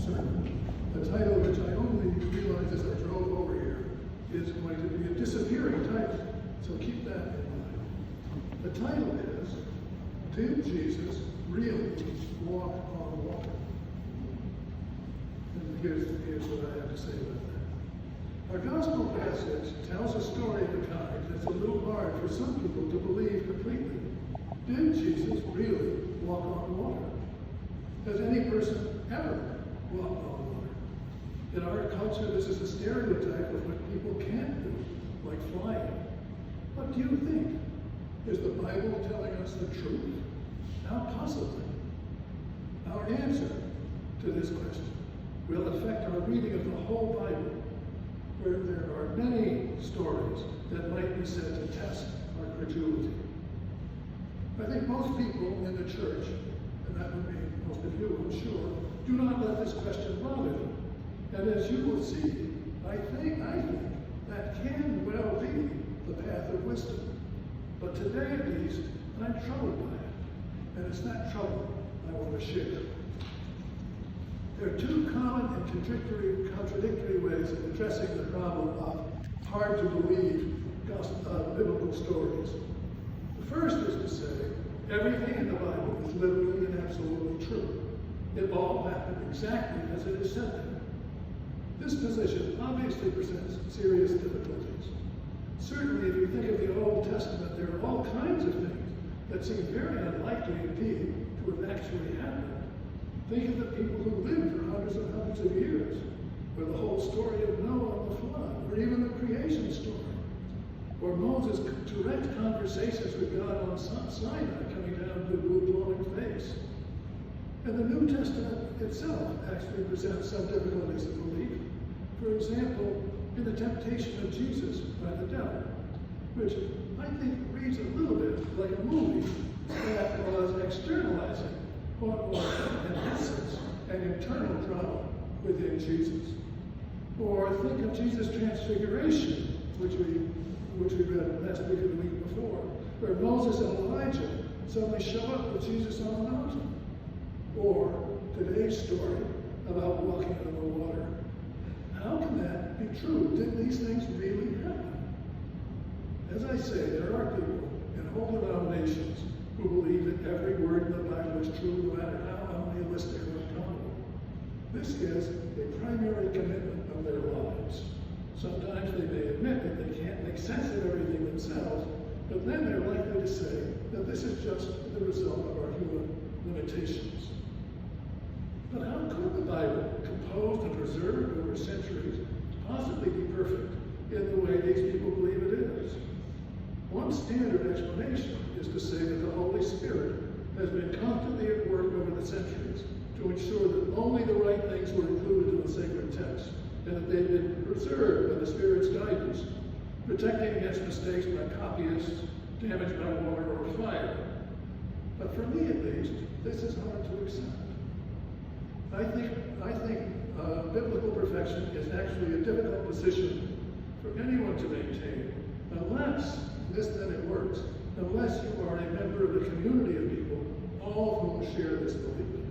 sermon. The title, which I only realized as I drove over here, is going to be a disappearing title, so keep that in mind. The title is, Did Jesus Really Walk on Water? And here's what I have to say about that. Our gospel passage tells a story of a kind that's a little hard for some people to believe completely. Did Jesus really walk on water? Has any person ever walked on water? In our culture, this is a stereotype of what people can't do, like flying. What do you think? Is the Bible telling us the truth? How possibly? Our answer to this question will affect our reading of the whole Bible, where there are many stories that might be said to test our credulity. I think most people in the church, and that would mean most of you, I'm sure, do not let this question bother them. And as you will see, I think that can well be the path of wisdom. But today at least, I'm troubled by it. And it's that trouble I want to share. There are two common and contradictory ways of addressing the problem of hard to believe biblical stories. The first is to say, everything in the Bible is literally and absolutely true. It all happened exactly as it is said there. This position obviously presents serious difficulties. Certainly, if you think of the Old Testament, there are all kinds of things that seem very unlikely indeed to have actually happened. Think of the people who lived for hundreds and hundreds of years, or the whole story of Noah and the flood, or even the creation story, or Moses' direct conversations with God on Sinai coming down to the glowing face. And the New Testament itself actually presents some difficulties of belief. For example, in the temptation of Jesus by the devil, which I think reads a little bit like a movie that was externalizing what was, in essence, an internal drama within Jesus. Or think of Jesus' transfiguration, which we read last week or the week before, where Moses and Elijah suddenly show up with Jesus on the mountain. Or today's story about walking on the water. How can that be true? Did these things really happen? As I say, there are people in whole denominations who believe that every word in the Bible is true, no matter how unrealistic or improbable. This is a primary commitment of their lives. Sometimes they may admit that they can't make sense of everything themselves, but then they're likely to say that this is just the result of our human limitations. But how could the Bible, composed and preserved over centuries, possibly be perfect in the way these people believe it is? One standard explanation is to say that the Holy Spirit has been constantly at work over the centuries to ensure that only the right things were included in the sacred text, and that they've been preserved by the Spirit's guidance, protecting against mistakes by copyists, damage by water or fire. But for me at least, this is hard to accept. I think biblical perfection is actually a difficult position for anyone to maintain, unless, this then it works, unless you are a member of a community of people, all of whom share this belief.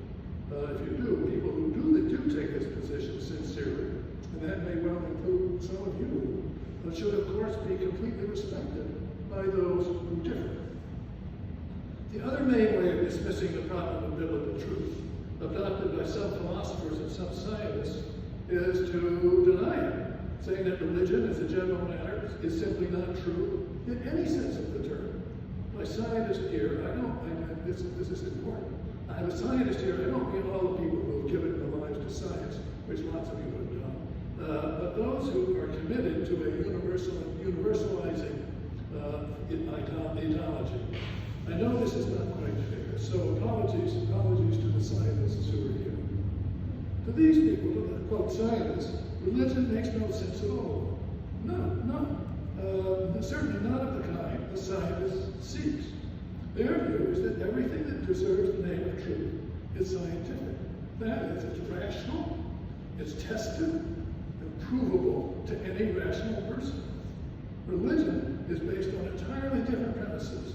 If you do, people who do take this position sincerely, and that may well include some of you, should of course be completely respected by those who differ. The other main way of dismissing the problem of biblical truth, adopted by some philosophers and some scientists, is to deny it, saying that religion as a general matter is simply not true in any sense of the term. My scientist here, this is important. I have a scientist here, I don't mean all the people who have given their lives to science, which lots of you have done, but those who are committed to a universalizing ideology. I know this is not quite fair, so apologies to the scientists who are here. To these people, to the quote scientists, religion makes no sense at all. None. Certainly not of the kind the scientist seeks. Their view is that everything that deserves the name of truth is scientific. That is, it's rational, it's tested, and provable to any rational person. Religion is based on entirely different premises.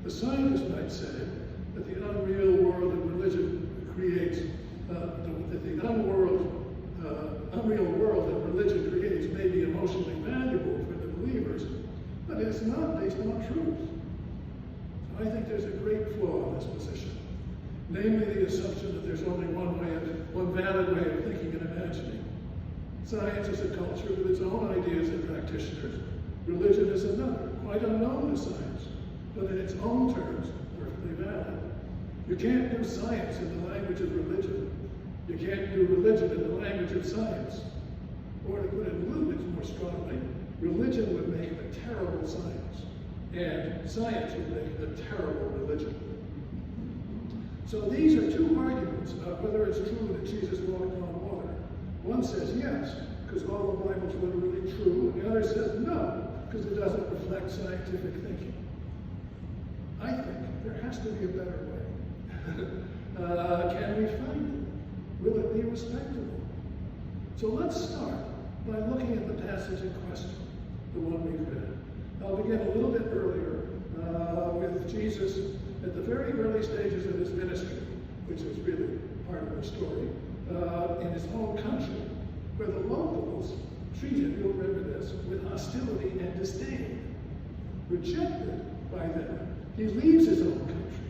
The scientist might say that the unreal world that religion creates, that the unreal valid way of thinking and imagining. Science is a culture with its own ideas and practitioners. Religion is another, quite unknown to science, but in its own terms, perfectly valid. You can't do science in the language of religion. You can't do religion in the language of science. Or to put it a little bit more strongly, religion would make a terrible science, and science would make a terrible religion. So these are two arguments about whether it's true that Jesus walked on water. One says yes, because all the Bible's literally true, and the other says no, because it doesn't reflect scientific thinking. I think there has to be a better way. Can we find it? Will it be respectable? So let's start by looking at the passage in question, the one we've read. I'll begin a little bit earlier with Jesus at the very early stages of his ministry, which is really part of the story, in his home country, where the locals treated, you'll remember this, with hostility and disdain. Rejected by them, he leaves his own country.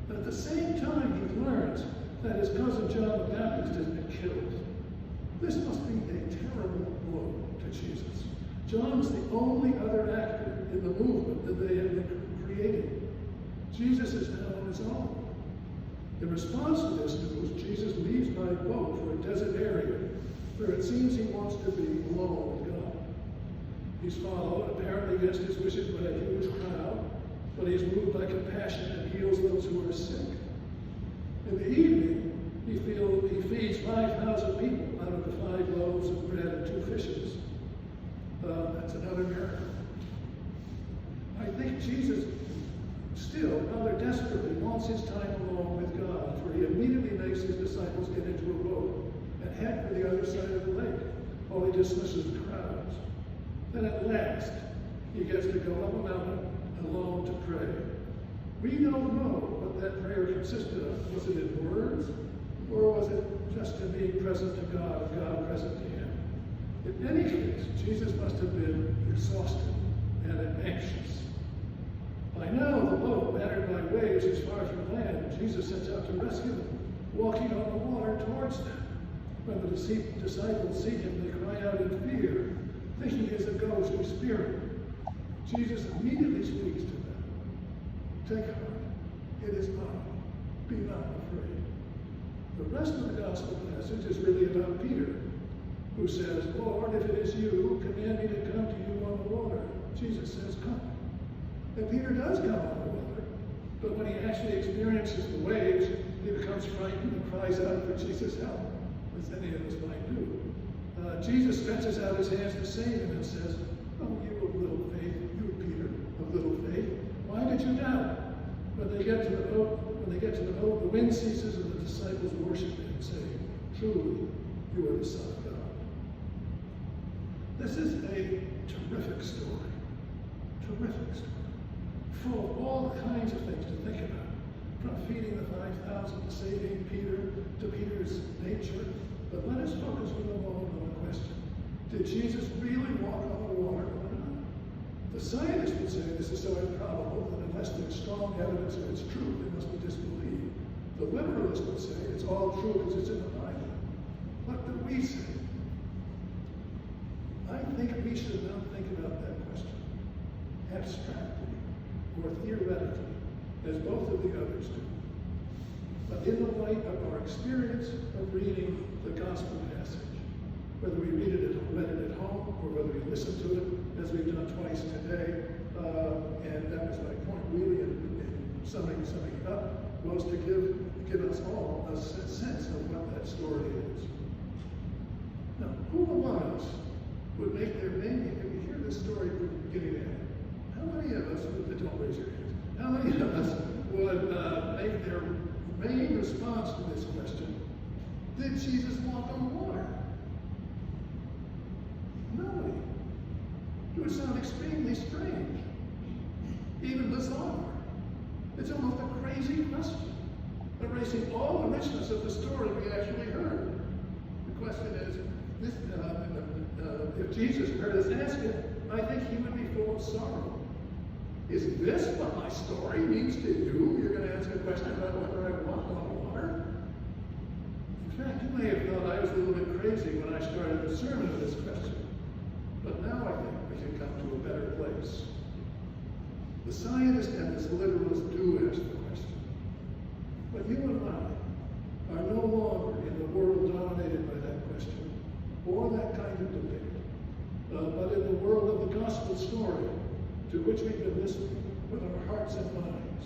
But at the same time, he learns that his cousin John the Baptist has been killed. This must be a terrible blow to Jesus. John's the only other actor in the movement that they have been creating. Jesus is now on his own. In response to this news, Jesus leaves by boat for a desert area where it seems he wants to be alone with God. He's followed, apparently against his wishes, by a huge crowd, but he's moved by compassion and heals those who are sick. In the evening, he feeds 5,000 people out of the 5 loaves of bread and 2 fishes. That's another miracle. I think Jesus still, rather desperately, wants his time alone with God, for he immediately makes his disciples get into a boat and head for the other side of the lake, while he dismisses the crowds. Then at last, he gets to go up a mountain alone to pray. We don't know what that prayer consisted of. Was it in words, or was it just in being present to God and God present to him? In any case, Jesus must have been exhausted and anxious. By now, the boat, battered by waves, is far from land. Jesus sets out to rescue them, walking on the water towards them. When the disciples see him, they cry out in fear, thinking he is a ghost or spirit. Jesus immediately speaks to them. Take heart, it is I. Be not afraid. The rest of the gospel passage is really about Peter, who says, Lord, if it is you, command me to come to you on the water. Jesus says, come. And Peter does come on the water, but when he actually experiences the waves, he becomes frightened and cries out for Jesus' help, as any of us might do. Jesus stretches out his hands to save him and says, oh, you of little faith, you Peter of little faith, why did you doubt? When they get to the boat, the wind ceases and the disciples worship him and say, truly, you are the Son of God. This is a terrific story. Terrific story. Full of all kinds of things to think about. From feeding the 5,000 to saving Peter, to Peter's nature. But let us focus for a moment on the question. Did Jesus really walk on the water or not? The scientists would say this is so improbable that unless there's strong evidence of its truth, it must be disbelieved. The liberalists would say it's all true because it's in the Bible. What do we say? I think we should not think about that question abstractly or theoretically, as both of the others do, but in the light of our experience of reading the gospel passage, whether we read it at home or whether we listen to it, as we've done twice today, and that was my point really in summing it up, was to give us all a sense of what that story is. Now, who among us would make their main, if you hear this story from the beginning to end, how many of us, don't raise your hands, how many of us would make their main response to this question, did Jesus walk on water? Nobody. It would sound extremely strange, even bizarre. It's almost a crazy question, erasing all the richness of the story we actually heard. The question is, if Jesus heard us ask it, I think he would be full of sorrow. Is this what my story means to you? You're going to ask a question about whether I walk on water? In fact, you may may have thought I was a little bit crazy when I started the sermon with this question, but now I think we can come to a better place. The scientist and this literalist do ask the question, but you and I are no longer in the world dominated by that question or that kind of debate, but in the world of the gospel story to which we've been listening with our hearts and minds.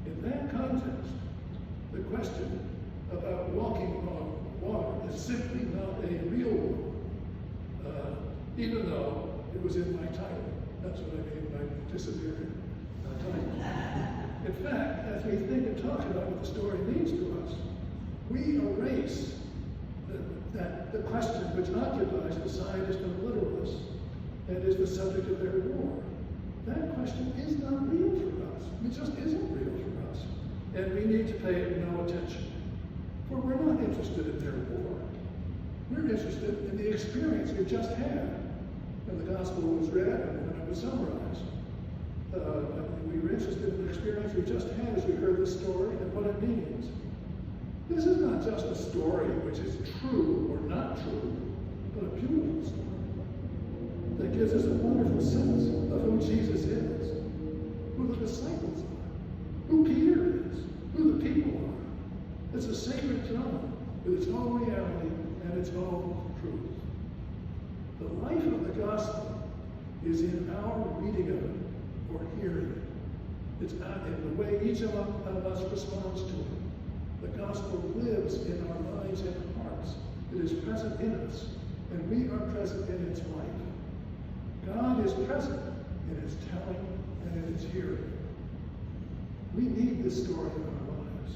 In that context, the question about walking on water is simply not a real one, even though it was in my title. That's what I mean by disappearing title. In fact, as we think and talk about what the story means to us, we erase the question which occupies the scientist and the literalist, and is the subject of their war. That question is not real for us. It just isn't real for us. And we need to pay it no attention. For we're not interested in their war. We're interested in the experience we just had. When the gospel was read and when it was summarized. We were interested in the experience we just had as we heard this story and what it means. This is not just a story which is true or not true, but a beautiful story that gives us a wonderful sense of who Jesus is, who the disciples are, who Peter is, who the people are. It's a sacred drama with its own reality and its own truth. The life of the gospel is in our reading of it or hearing it. It's not in the way each of us responds to it. The gospel lives in our minds and hearts. It is present in us, and we are present in its life. God is present in its telling and in its hearing. We need this story in our lives.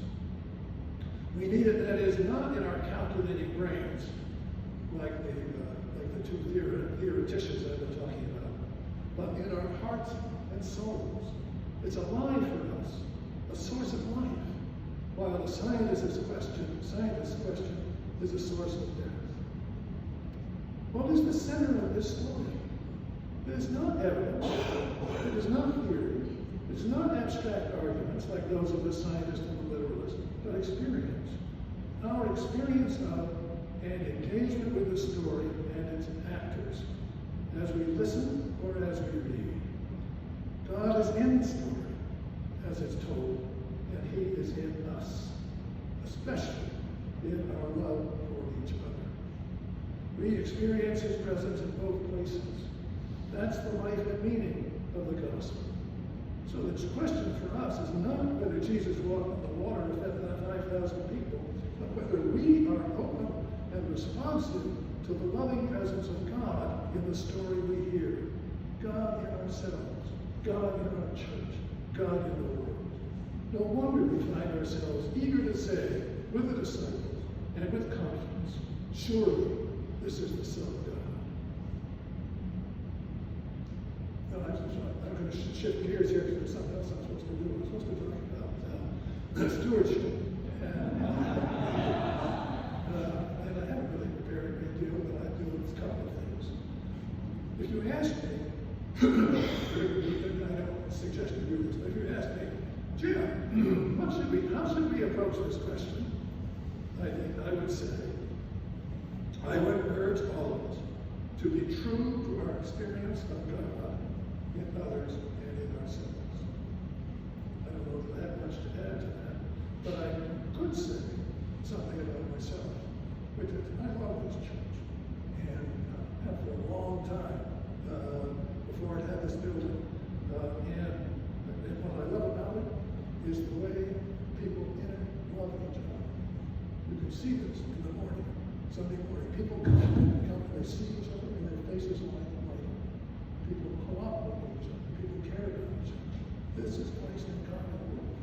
We need it, that is, not in our calculating brains, like the two theoreticians I've been talking about, but in our hearts and souls. It's alive for us, a source of life, while the scientist's question is a source of death. What is the center of this story? It is not evidence, it is not theory, it's not abstract arguments like those of the scientist and the literalist, but experience. Our experience of and engagement with the story and its actors, as we listen or as we read. God is in the story, as it's told, and He is in us, especially in our love for each other. We experience His presence in both places. That's the life and meaning of the gospel. So the question for us is not whether Jesus walked on the water and fed 5,000 people, but whether we are open and responsive to the loving presence of God in the story we hear. God in ourselves, God in our church, God in the world. No wonder we find ourselves eager to say, with the disciples and with confidence, surely this is the Son of God. Now, I'm going to shift gears here because there's something else I'm supposed to do. I'm supposed to talk about stewardship. And I haven't really prepared a great deal, but I do a couple of things. If you ask me, I don't suggest you do this, but if you ask me, Jim, how should we approach this question? I think I would say, I would urge all of us to be true to our experience of God in others and in ourselves. I don't know if I have much to add to that, but I could say something about myself, which is I love this church, and have for a long time before it had this building. And what I love about it is the way people in it love each other. You can see this in the morning, Sunday morning. People come and they see each other and their faces light up. People cooperate with each other. People care about each other. This is placed in common work.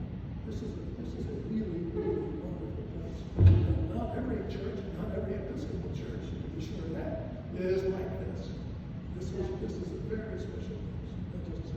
This is a really, really wonderful place. And not every church, not every Episcopal church, you can be sure of that, is like this. This is a very special place.